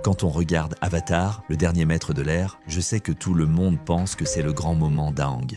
Quand on regarde Avatar, le dernier maître de l'air, je sais que tout le monde pense que c'est le grand moment d'Aang.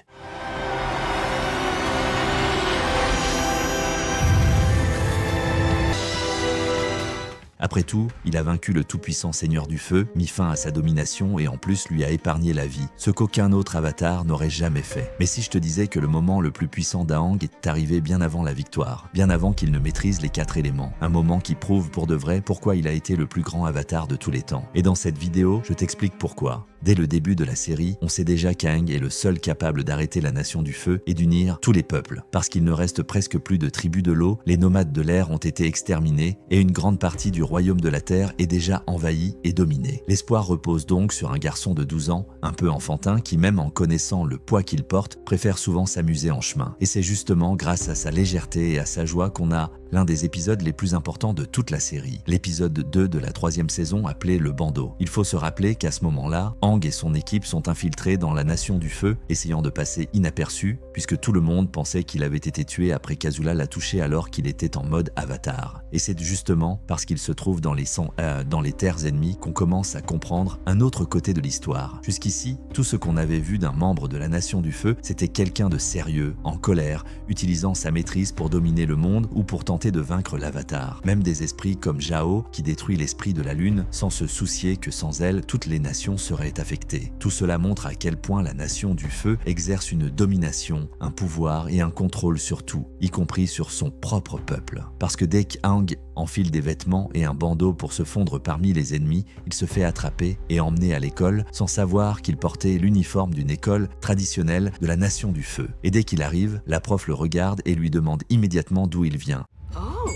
Après tout, il a vaincu le tout-puissant Seigneur du Feu, mis fin à sa domination et en plus lui a épargné la vie, ce qu'aucun autre avatar n'aurait jamais fait. Mais si je te disais que le moment le plus puissant d'Aang est arrivé bien avant la victoire, bien avant qu'il ne maîtrise les 4 éléments, un moment qui prouve pour de vrai pourquoi il a été le plus grand avatar de tous les temps. Et dans cette vidéo, je t'explique pourquoi. Dès le début de la série, on sait déjà qu'Aang est le seul capable d'arrêter la Nation du Feu et d'unir tous les peuples. Parce qu'il ne reste presque plus de tribus de l'eau, les nomades de l'air ont été exterminés et une grande partie du royaume de la Terre est déjà envahie et dominée. L'espoir repose donc sur un garçon de 12 ans, un peu enfantin, qui même en connaissant le poids qu'il porte, préfère souvent s'amuser en chemin. Et c'est justement grâce à sa légèreté et à sa joie qu'on a l'un des épisodes les plus importants de toute la série, l'épisode 2 de la 3e saison appelé Le Bandeau. Il faut se rappeler qu'à ce moment-là, Aang et son équipe sont infiltrés dans la Nation du Feu, essayant de passer inaperçus, puisque tout le monde pensait qu'il avait été tué après qu'Azula l'a touché alors qu'il était en mode avatar. Et c'est justement parce qu'il se trouve dans les terres ennemies qu'on commence à comprendre un autre côté de l'histoire. Jusqu'ici, tout ce qu'on avait vu d'un membre de la Nation du Feu, c'était quelqu'un de sérieux, en colère, utilisant sa maîtrise pour dominer le monde ou pour tenter de vaincre l'avatar. Même des esprits comme Zhao, qui détruit l'esprit de la lune, sans se soucier que sans elle, toutes les nations seraient affectées. Tout cela montre à quel point la Nation du Feu exerce une domination, un pouvoir et un contrôle sur tout, y compris sur son propre peuple. Parce que dès qu'Aang enfile des vêtements et un bandeau pour se fondre parmi les ennemis, il se fait attraper et emmener à l'école sans savoir qu'il portait l'uniforme d'une école traditionnelle de la Nation du Feu. Et dès qu'il arrive, la prof le regarde et lui demande immédiatement d'où il vient. Oh,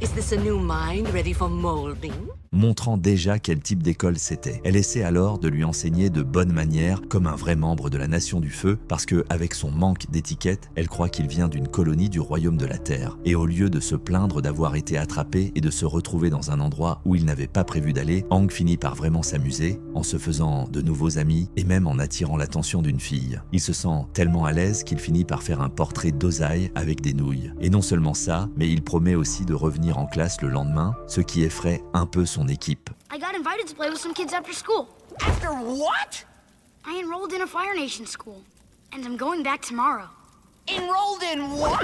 is this a new mind ready for molding? Montrant déjà quel type d'école c'était. Elle essaie alors de lui enseigner de bonnes manières comme un vrai membre de la Nation du Feu parce que, avec son manque d'étiquette, elle croit qu'il vient d'une colonie du royaume de la Terre. Et au lieu de se plaindre d'avoir été attrapé et de se retrouver dans un endroit où il n'avait pas prévu d'aller, Aang finit par vraiment s'amuser en se faisant de nouveaux amis et même en attirant l'attention d'une fille. Il se sent tellement à l'aise qu'il finit par faire un portrait d'Ozai avec des nouilles. Et non seulement ça, mais il promet aussi de revenir en classe le lendemain, ce qui effraie un peu son équipe. I got invited to play with some kids after school. After what? I enrolled in a Fire Nation school, and I'm going back tomorrow. Enrolled in what?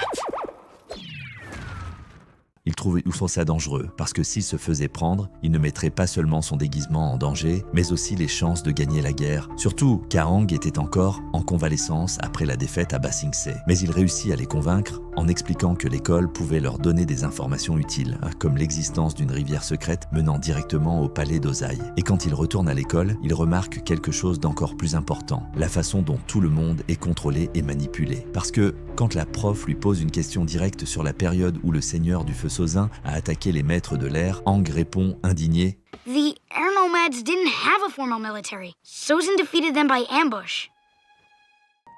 Il trouve ça dangereux, parce que s'il se faisait prendre, il ne mettrait pas seulement son déguisement en danger, mais aussi les chances de gagner la guerre. Surtout qu'Aang était encore en convalescence après la défaite à Ba Sing Se. Mais il réussit à les convaincre en expliquant que l'école pouvait leur donner des informations utiles, comme l'existence d'une rivière secrète menant directement au palais d'Ozai. Et quand il retourne à l'école, il remarque quelque chose d'encore plus important, la façon dont tout le monde est contrôlé et manipulé. Parce que quand la prof lui pose une question directe sur la période où le Seigneur du Feu Sozin a attaqué les maîtres de l'air, Aang répond indigné The Air Nomads didn't have a formal military. Sozin defeated them by ambush.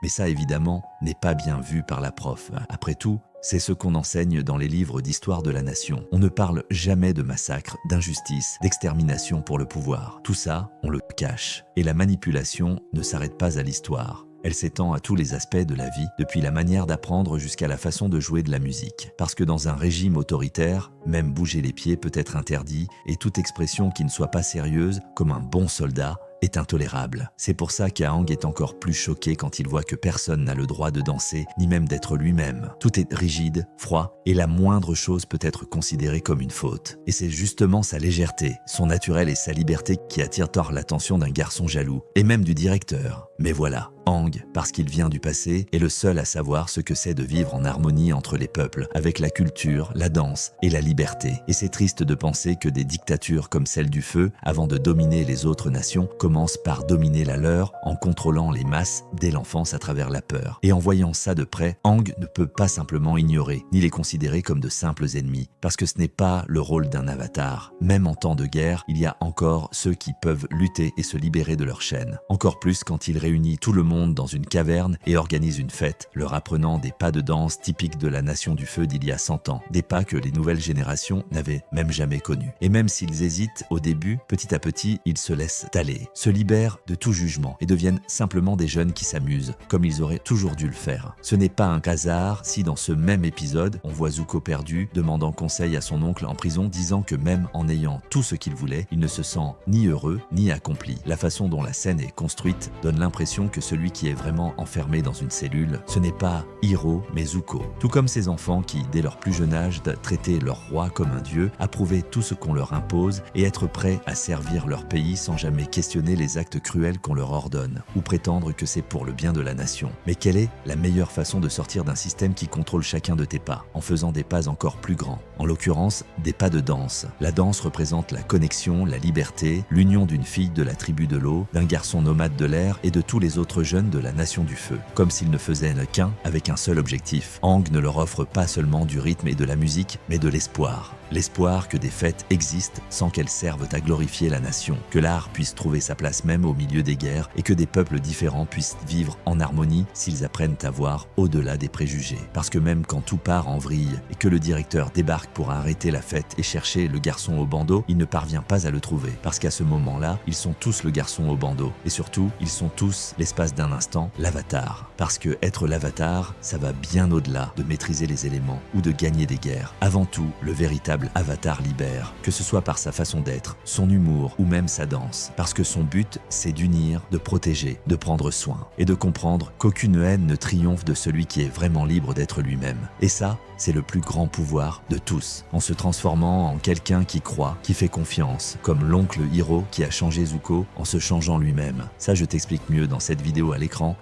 Mais ça, évidemment, n'est pas bien vu par la prof. Après tout, c'est ce qu'on enseigne dans les livres d'histoire de la nation. On ne parle jamais de massacre, d'injustice, d'extermination pour le pouvoir. Tout ça, on le cache. Et la manipulation ne s'arrête pas à l'histoire. Elle s'étend à tous les aspects de la vie, depuis la manière d'apprendre jusqu'à la façon de jouer de la musique. Parce que dans un régime autoritaire, même bouger les pieds peut être interdit, et toute expression qui ne soit pas sérieuse, comme un bon soldat, est intolérable. C'est pour ça qu'Aang est encore plus choqué quand il voit que personne n'a le droit de danser, ni même d'être lui-même. Tout est rigide, froid, et la moindre chose peut être considérée comme une faute. Et c'est justement sa légèreté, son naturel et sa liberté qui attirent tant l'attention d'un garçon jaloux, et même du directeur. Mais voilà, Aang, parce qu'il vient du passé, est le seul à savoir ce que c'est de vivre en harmonie entre les peuples, avec la culture, la danse et la liberté. Et c'est triste de penser que des dictatures comme celle du feu, avant de dominer les autres nations, commencent par dominer la leur en contrôlant les masses dès l'enfance à travers la peur. Et en voyant ça de près, Aang ne peut pas simplement ignorer, ni les considérer comme de simples ennemis, parce que ce n'est pas le rôle d'un avatar. Même en temps de guerre, il y a encore ceux qui peuvent lutter et se libérer de leur chaîne. Encore plus quand il réunit tout le monde monde dans une caverne et organise une fête, leur apprenant des pas de danse typiques de la Nation du Feu d'il y a 100 ans, des pas que les nouvelles générations n'avaient même jamais connus. Et même s'ils hésitent au début, petit à petit, ils se laissent aller, se libèrent de tout jugement et deviennent simplement des jeunes qui s'amusent, comme ils auraient toujours dû le faire. Ce n'est pas un hasard si dans ce même épisode, on voit Zuko perdu, demandant conseil à son oncle en prison, disant que même en ayant tout ce qu'il voulait, il ne se sent ni heureux ni accompli. La façon dont la scène est construite donne l'impression que celui qui est vraiment enfermé dans une cellule, ce n'est pas Iroh mais Zuko. Tout comme ces enfants qui, dès leur plus jeune âge, traitaient leur roi comme un dieu, approuvaient tout ce qu'on leur impose et être prêts à servir leur pays sans jamais questionner les actes cruels qu'on leur ordonne, ou prétendre que c'est pour le bien de la nation. Mais quelle est la meilleure façon de sortir d'un système qui contrôle chacun de tes pas, en faisant des pas encore plus grands? En l'occurrence, des pas de danse. La danse représente la connexion, la liberté, l'union d'une fille de la tribu de l'eau, d'un garçon nomade de l'air et de tous les autres jeunes de la Nation du Feu, comme s'ils ne faisaient qu'un avec un seul objectif. Aang ne leur offre pas seulement du rythme et de la musique, mais de l'espoir. L'espoir que des fêtes existent sans qu'elles servent à glorifier la nation, que l'art puisse trouver sa place même au milieu des guerres et que des peuples différents puissent vivre en harmonie s'ils apprennent à voir au-delà des préjugés. Parce que même quand tout part en vrille et que le directeur débarque pour arrêter la fête et chercher le garçon au bandeau, il ne parvient pas à le trouver. Parce qu'à ce moment-là, ils sont tous le garçon au bandeau. Et surtout, ils sont tous, l'espace d'un instant, l'avatar. Parce que être l'avatar, ça va bien au-delà de maîtriser les éléments ou de gagner des guerres. Avant tout, le véritable avatar libère, que ce soit par sa façon d'être, son humour ou même sa danse. Parce que son but, c'est d'unir, de protéger, de prendre soin et de comprendre qu'aucune haine ne triomphe de celui qui est vraiment libre d'être lui-même. Et ça, c'est le plus grand pouvoir de tous, en se transformant en quelqu'un qui croit, qui fait confiance, comme l'oncle Iroh qui a changé Zuko en se changeant lui-même. Ça, je t'explique mieux dans cette vidéo à l'écran.